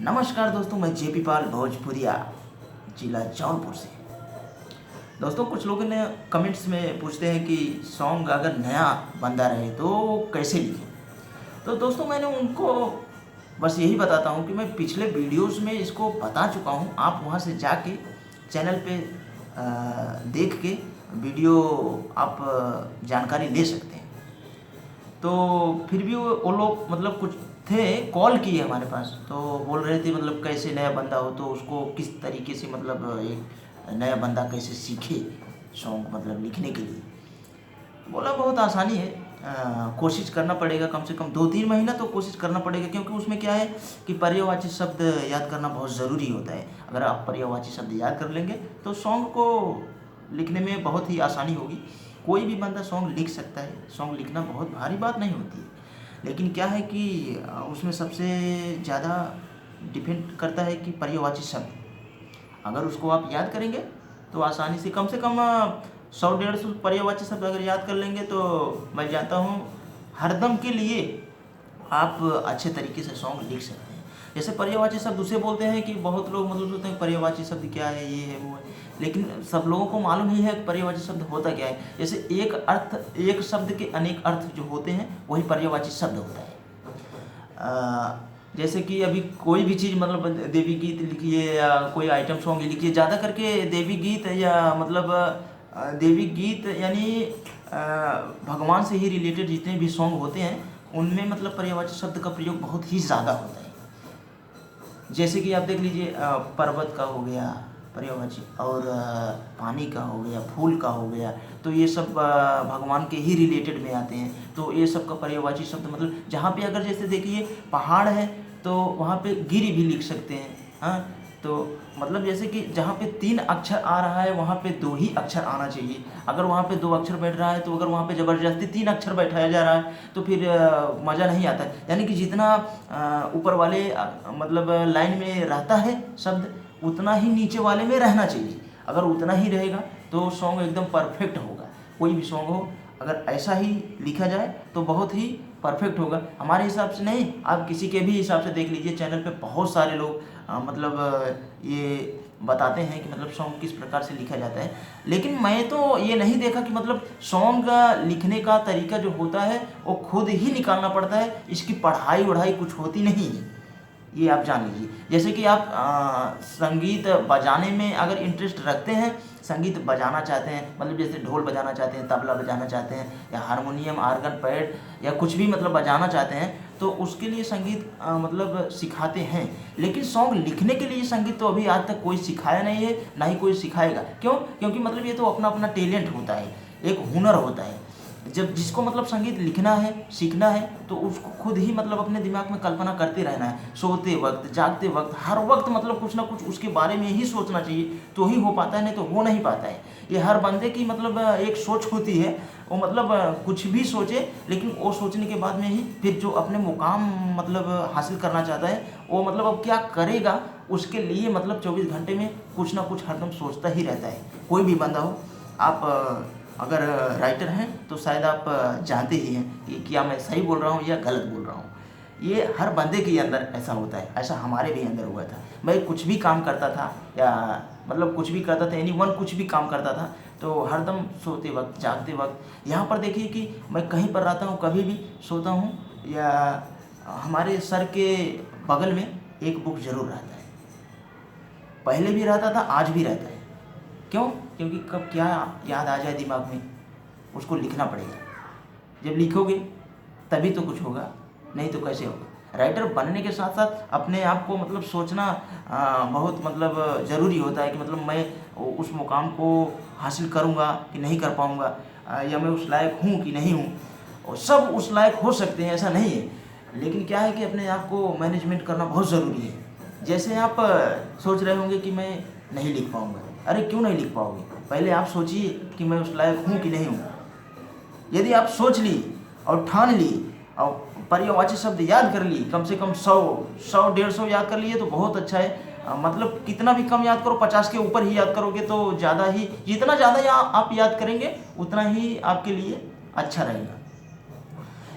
नमस्कार दोस्तों, मैं जेपी पाल भोजपुरिया जिला जौनपुर से। दोस्तों, कुछ लोगों ने कमेंट्स में पूछते हैं कि सॉन्ग अगर नया बंदा रहे तो कैसे लिखें। तो दोस्तों, मैंने उनको बस यही बताता हूँ कि मैं पिछले वीडियोस में इसको बता चुका हूँ। आप वहाँ से जाके चैनल पे देख के वीडियो आप जानकारी ले सकते हैं। तो फिर भी वो लोग मतलब कुछ थे, कॉल किए हमारे पास, तो बोल रहे थे मतलब कैसे नया बंदा हो तो उसको किस तरीके से मतलब एक नया बंदा कैसे सीखे सॉन्ग मतलब लिखने के लिए। बोला बहुत आसानी है, कोशिश करना पड़ेगा, कम से कम 2-3 महीना तो कोशिश करना पड़ेगा, क्योंकि उसमें क्या है कि पर्यायवाची शब्द याद करना बहुत ज़रूरी होता है। अगर आप पर्यायवाची शब्द याद कर लेंगे तो सॉन्ग को लिखने में बहुत ही आसानी होगी। कोई भी बंदा सॉन्ग लिख सकता है, सॉन्ग लिखना बहुत भारी बात नहीं होती है। लेकिन क्या है कि उसमें सबसे ज़्यादा डिपेंड करता है कि पर्यायवाची शब्द अगर उसको आप याद करेंगे तो आसानी से कम 100-150 पर्यायवाची शब्द अगर याद कर लेंगे तो मैं जानता हूँ हरदम के लिए आप अच्छे तरीके से सॉन्ग लिख सकते हैं। जैसे पर्यायवाची शब्द उसे बोलते हैं कि बहुत लोग मतलब सोचते हैं पर्यायवाची शब्द क्या है, ये है वो है, लेकिन सब लोगों को मालूम ही है कि पर्यायवाची शब्द होता क्या है। जैसे एक शब्द के अनेक अर्थ जो होते हैं वही पर्यायवाची शब्द होता है। जैसे कि अभी कोई भी चीज़ मतलब देवी गीत लिखिए या कोई आइटम सॉन्ग लिखिए, ज़्यादा करके देवी गीत या मतलब देवी गीत यानी भगवान से ही रिलेटेड जितने भी सॉन्ग होते हैं उनमें मतलब पर्यायवाची शब्द का प्रयोग बहुत ही ज़्यादा होता है। जैसे कि आप देख लीजिए, पर्वत का हो गया पर्यायवाची, और पानी का हो गया, फूल का हो गया, तो ये सब भगवान के ही रिलेटेड में आते हैं। तो ये सब का पर्यायवाची शब्द मतलब जहाँ पे अगर जैसे देखिए पहाड़ है तो वहाँ पे गिरी भी लिख सकते हैं। हाँ, तो मतलब जैसे कि जहाँ पे 3 अक्षर आ रहा है वहाँ पे 2 ही अक्षर आना चाहिए। अगर वहाँ पे 2 अक्षर बैठ रहा है तो अगर वहाँ पे ज़बरदस्ती 3 अक्षर बैठाया जा रहा है तो फिर मज़ा नहीं आता है। यानी कि जितना ऊपर वाले मतलब लाइन में रहता है शब्द उतना ही नीचे वाले में रहना चाहिए। अगर उतना ही रहेगा तो सॉन्ग एकदम परफेक्ट होगा। कोई भी सॉन्ग हो अगर ऐसा ही लिखा जाए तो बहुत ही परफेक्ट होगा। हमारे हिसाब से नहीं, आप किसी के भी हिसाब से देख लीजिए, चैनल पे बहुत सारे लोग मतलब ये बताते हैं कि मतलब सॉन्ग किस प्रकार से लिखा जाता है। लेकिन मैं तो ये नहीं देखा कि मतलब सॉन्ग लिखने का तरीका जो होता है वो खुद ही निकालना पड़ता है, इसकी पढ़ाई वढ़ाई कुछ होती नहीं है, ये आप जान लीजिए। जैसे कि आप संगीत बजाने में अगर इंटरेस्ट रखते हैं, संगीत बजाना चाहते हैं, मतलब जैसे ढोल बजाना चाहते हैं, तबला बजाना चाहते हैं, या हारमोनियम, आर्गन पैड या कुछ भी मतलब बजाना चाहते हैं, तो उसके लिए संगीत मतलब सिखाते हैं। लेकिन सॉन्ग लिखने के लिए संगीत तो अभी आज तक कोई सिखाया नहीं है, ना ही कोई सिखाएगा। क्यों? क्योंकि मतलब ये तो अपना अपना टैलेंट होता है, एक हुनर होता है। जब जिसको मतलब संगीत लिखना है, सीखना है, तो उसको खुद ही मतलब अपने दिमाग में कल्पना करते रहना है। सोते वक्त, जागते वक्त, हर वक्त मतलब कुछ ना कुछ उसके बारे में ही सोचना चाहिए, तो ही हो पाता है, नहीं तो हो नहीं पाता है। ये हर बंदे की मतलब एक सोच होती है, वो मतलब कुछ भी सोचे, लेकिन वो सोचने के बाद में ही फिर जो अपने मुकाम मतलब हासिल करना चाहता है वो मतलब अब क्या करेगा, उसके लिए मतलब 24 घंटे में कुछ ना कुछ हरदम सोचता ही रहता है। कोई भी बंदा हो, आप अगर राइटर हैं तो शायद आप जानते ही हैं कि क्या मैं सही बोल रहा हूँ या गलत बोल रहा हूँ। ये हर बंदे के अंदर ऐसा होता है, ऐसा हमारे भी अंदर हुआ था। मैं कुछ भी काम करता था या मतलब कुछ भी करता था, एनीवन कुछ भी काम करता था, तो हरदम सोते वक्त, जागते वक्त, यहाँ पर देखिए कि मैं कहीं पर रहता हूँ, कभी भी सोता हूँ या हमारे सर के बगल में एक बुक ज़रूर रहता है। पहले भी रहता था, आज भी रहता है। क्यों? क्योंकि कब क्या याद आ जाए दिमाग में, उसको लिखना पड़ेगा। जब लिखोगे तभी तो कुछ होगा, नहीं तो कैसे होगा। राइटर बनने के साथ साथ अपने आप को मतलब सोचना बहुत मतलब ज़रूरी होता है कि मतलब मैं उस मुकाम को हासिल करूँगा कि नहीं कर पाऊँगा, या मैं उस लायक हूँ कि नहीं हूँ। और सब उस लायक हो सकते हैं, ऐसा नहीं है, लेकिन क्या है कि अपने आप को मैनेजमेंट करना बहुत ज़रूरी है। जैसे आप सोच रहे होंगे कि मैं नहीं लिख पाऊँगा, अरे क्यों नहीं लिख पाओगे? पहले आप सोचिए कि मैं उस लायक हूँ कि नहीं हूँ। यदि आप सोच ली और ठान ली और पर्यायवाची शब्द याद कर ली, कम से कम 100-150 याद कर लिए तो बहुत अच्छा है। मतलब कितना भी कम याद करो, 50 के ऊपर ही याद करोगे तो ज़्यादा ही, जितना ज़्यादा आप याद करेंगे उतना ही आपके लिए अच्छा रहेगा।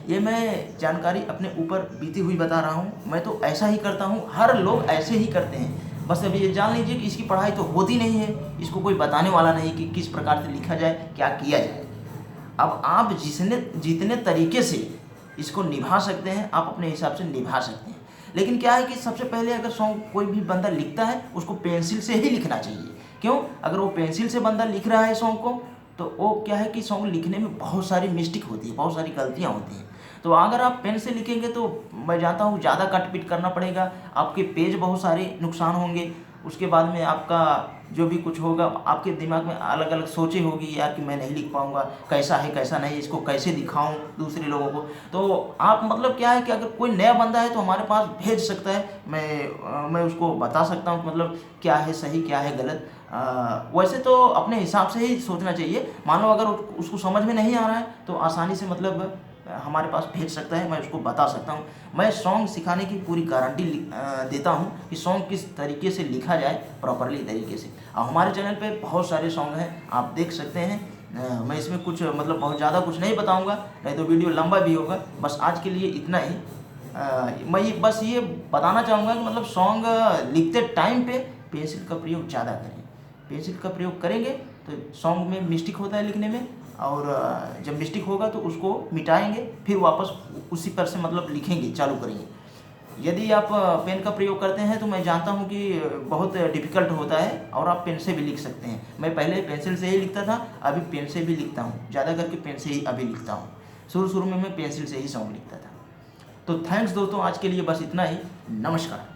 ये मैं जानकारी अपने ऊपर बीती हुई बता रहा हूँ। मैं तो ऐसा ही करता हूँ, हर लोग ऐसे ही करते हैं। बस अभी ये जान लीजिए कि इसकी पढ़ाई तो होती नहीं है, इसको कोई बताने वाला नहीं कि किस प्रकार से लिखा जाए, क्या किया जाए। अब आप जितने तरीके से इसको निभा सकते हैं, आप अपने हिसाब से निभा सकते हैं। लेकिन क्या है कि सबसे पहले अगर सॉन्ग कोई भी बंदा लिखता है, उसको पेंसिल से ही लिखना चाहिए। क्यों? अगर वो पेंसिल से बंदा लिख रहा है सॉन्ग को, तो वो क्या है कि सॉन्ग लिखने में बहुत सारी मिस्टेक होती है, बहुत सारी गलतियाँ होती हैं। तो अगर आप पेन से लिखेंगे तो मैं जानता हूँ ज़्यादा कट पिट करना पड़ेगा, आपके पेज बहुत सारे नुकसान होंगे। उसके बाद में आपका जो भी कुछ होगा, आपके दिमाग में अलग अलग सोचें होगी यार कि मैं नहीं लिख पाऊँगा, कैसा है कैसा नहीं, इसको कैसे दिखाऊँ दूसरे लोगों को। तो आप मतलब क्या है कि अगर कोई नया बंदा है तो हमारे पास भेज सकता है, मैं उसको बता सकता हूँ मतलब क्या है सही क्या है गलत। वैसे तो अपने हिसाब से ही सोचना चाहिए। मान लो अगर उसको समझ में नहीं आ रहा है तो आसानी से मतलब हमारे पास भेज सकता है, मैं उसको बता सकता हूँ। मैं सॉन्ग सिखाने की पूरी गारंटी देता हूँ कि सॉन्ग किस तरीके से लिखा जाए, प्रॉपरली तरीके से। अब हमारे चैनल पे बहुत सारे सॉन्ग हैं, आप देख सकते हैं। मैं इसमें कुछ मतलब बहुत ज़्यादा कुछ नहीं बताऊँगा, नहीं तो वीडियो लंबा भी होगा। बस आज के लिए इतना ही। मैं बस ये बताना चाहूँगा कि मतलब सॉन्ग लिखते टाइम पे पेंसिल का प्रयोग ज़्यादा करें। पेंसिल का प्रयोग करेंगे तो सॉन्ग में मिस्टेक होता है लिखने में, और जब मिस्टेक होगा तो उसको मिटाएंगे, फिर वापस उसी पर से मतलब लिखेंगे, चालू करेंगे। यदि आप पेन का प्रयोग करते हैं तो मैं जानता हूं कि बहुत डिफ़िकल्ट होता है, और आप पेन से भी लिख सकते हैं। मैं पहले पेंसिल से ही लिखता था, अभी पेन से भी लिखता हूं, ज़्यादा करके पेन से ही अभी लिखता हूं। शुरू में मैं पेंसिल से ही सॉन्ग लिखता था। तो थैंक्स दोस्तों, आज के लिए बस इतना ही। नमस्कार।